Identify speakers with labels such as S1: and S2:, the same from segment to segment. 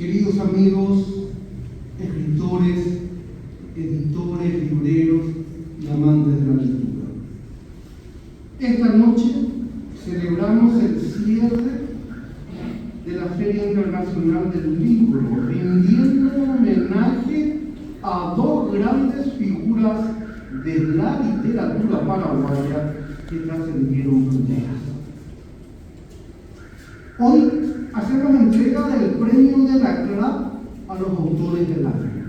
S1: Queridos amigos, escritores, editores, libreros y amantes de la lectura, esta noche celebramos el cierre de la Feria Internacional del Libro, rindiendo homenaje a dos grandes figuras de la literatura paraguaya que trascendieron fronteras. Hoy hacemos entrega del premio de la CLAP a los autores del año,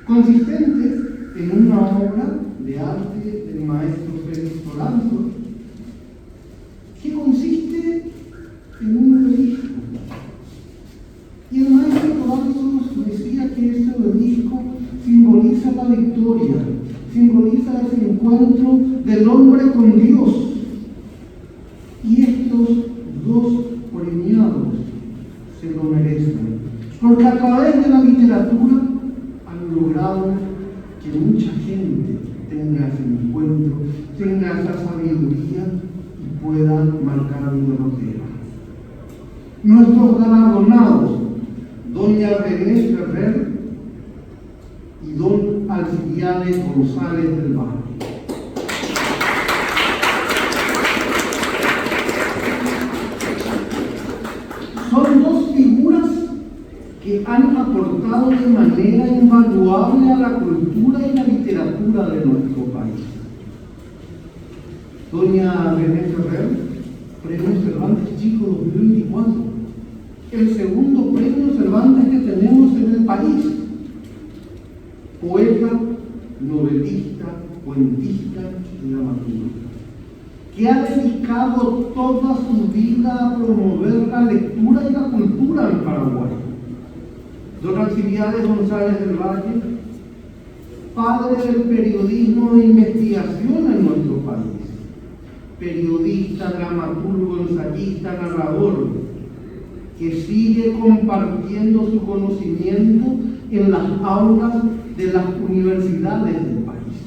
S1: consistente en una obra de arte del maestro Félix Toranzo, que consiste en un obelisco. Y el maestro Toranzo decía que ese obelisco simboliza la victoria, simboliza ese encuentro del hombre con Dios. Y estos dos premiados se lo merecen, porque a través de la literatura han logrado que mucha gente tenga ese encuentro, tenga esa sabiduría y pueda marcar una frontera. Nuestros galardonados, doña René Ferrer y don Alcibiades González del Valle. Son dos figuras que han aportado de manera invaluable a la cultura y la literatura de nuestro país. Doña René Ferrer, Premio Cervantes Chico 2024, el segundo premio Cervantes que tenemos en el país. Poeta, novelista, cuentista y dramaturgo, que ha dedicado toda su vida a promover la lectura y la cultura en Paraguay. Don Alcibiades González del Valle, padre del periodismo de investigación en nuestro país, periodista, dramaturgo, ensayista, narrador, que sigue compartiendo su conocimiento en las aulas de las universidades del país.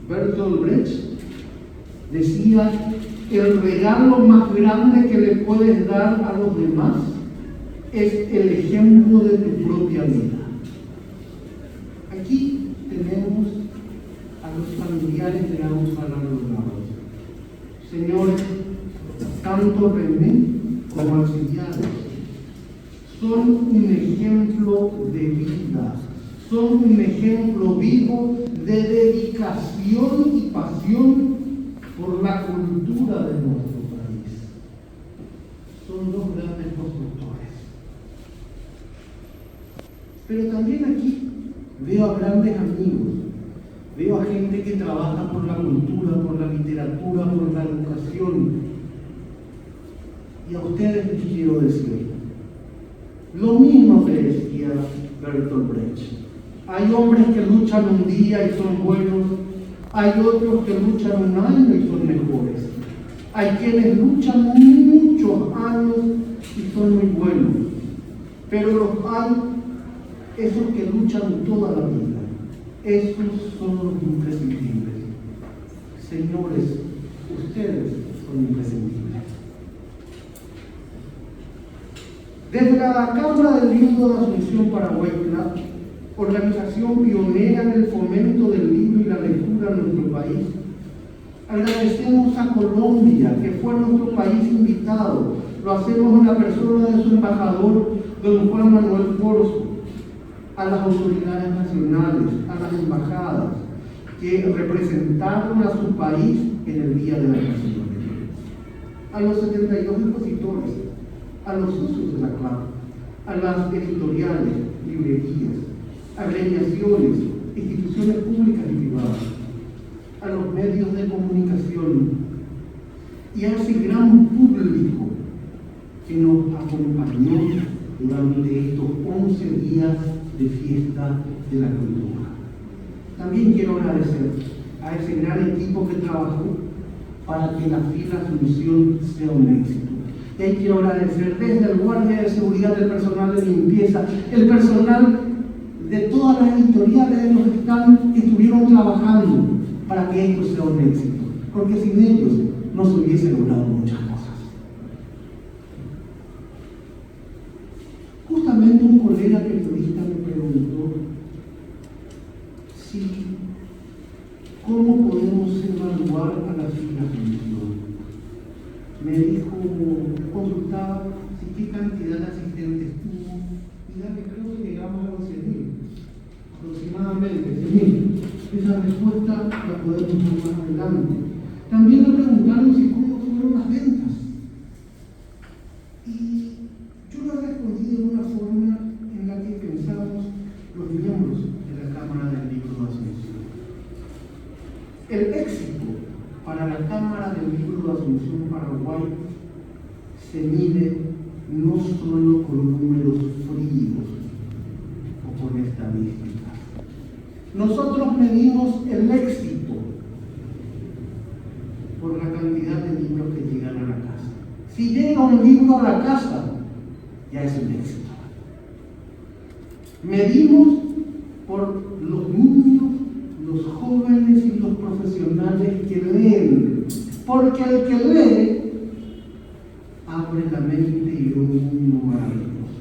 S1: Bertolt Brecht decía: el regalo más grande que le puedes dar a los demás es el ejemplo de tu propia vida. Aquí tenemos a los familiares de ambos galardonados. Señores, tanto René como Alcibiades son un ejemplo de vida, son un ejemplo vivo de dedicación y pasión por la cultura de nuestro país. Son dos grandes constructores. Pero también aquí veo a grandes amigos, veo a gente que trabaja por la cultura, por la literatura, por la educación. Y a ustedes les quiero decir lo mismo que decía Bertolt Brecht. Hay hombres que luchan un día y son buenos, hay otros que luchan un año y son mejores. Hay quienes luchan muchos años y son muy buenos. Pero hay esos que luchan toda la vida. Esos son los imprescindibles. Señores, ustedes son imprescindibles. Desde la Cámara del Libro de Asunción Paraguay CLAP, organización pionera en el fomento del libro y la lectura en nuestro país, agradecemos a Colombia, que fue nuestro país invitado. Lo hacemos en la persona de su embajador, don Juan Manuel Corso, a las autoridades nacionales, a las embajadas, que representaron a su país en el Día de las Naciones, a los 72 expositores, a los socios de la CLAP, a las editoriales, librerías, agremiaciones, instituciones públicas y privadas, a los medios de comunicación y a ese gran público que nos acompañó durante estos 11 días de fiesta de la cultura. También quiero agradecer a ese gran equipo que trabajó para que la Fila Asunción sea un éxito. Y ahí quiero agradecer desde el guardia de seguridad, el personal de limpieza, el personal de todas las editoriales de los que estuvieron trabajando para que esto sea un éxito, porque sin ellos no se hubiese logrado muchas cosas. preguntó cómo podemos evaluar a la fila función. Me dijo, consultaba qué cantidad de asistentes tuvo. Mira, que creo que llegamos a los 100.000, aproximadamente 100.000. Esa respuesta la podemos dar más adelante. También me preguntaron cómo fueron las ventas. Y yo lo respondí de una forma en la que pensamos los miembros de la Cámara del Libro de Asunción. El éxito para la Cámara del Libro de Asunción Paraguay se mide no solo con números fríos o con estadísticas. Nosotros medimos el éxito por la cantidad de libros que llegan a la casa. Si llega un libro a la casa, ya es un éxito. Medimos por los niños, los jóvenes y los profesionales que leen, porque el que lee abre la mente y ve un mundo maravilloso.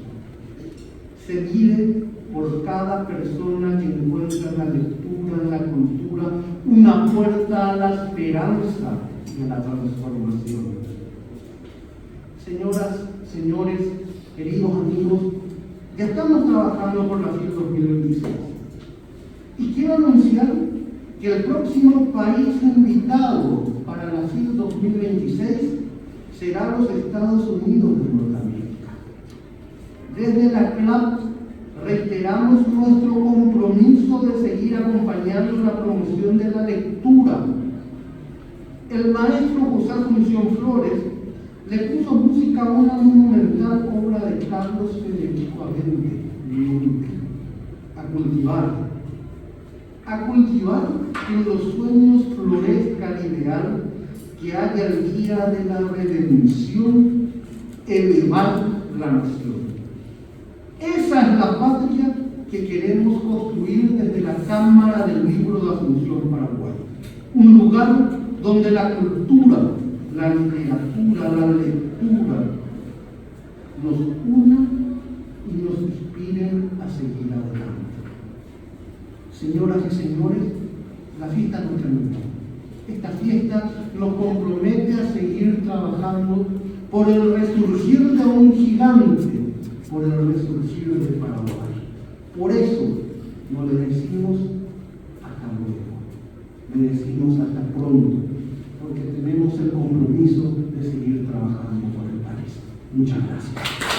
S1: Se mide por cada persona que encuentra en la lectura, en la cultura, una puerta a la esperanza y a la transformación. Señoras, señores, queridos amigos, ya estamos trabajando por la FIL 2026 y quiero anunciar que el próximo país invitado para la FIL 2026 será los Estados Unidos de Norteamérica. Desde la CLAP reiteramos nuestro compromiso de seguir acompañando la promoción de la lectura. El maestro José Asunción Flores le puso música a una monumental obra de Carlos Federico Avente, a cultivar que en los sueños florezca el ideal, que haya el día de la redención, elevar la nación. Esa es la patria que queremos construir desde la Cámara del Libro de Asunción Paraguay. Un lugar donde la cultura, la literatura, la lectura nos una y nos inspiren a seguir adelante. Señoras y señores, la fiesta no terminó. Esta fiesta nos compromete a seguir trabajando por el resurgir de un gigante, por el resurgir de Paraguay. Por eso no le decimos hasta luego, le decimos hasta pronto, porque tenemos el compromiso de seguir trabajando por el país. Muchas gracias.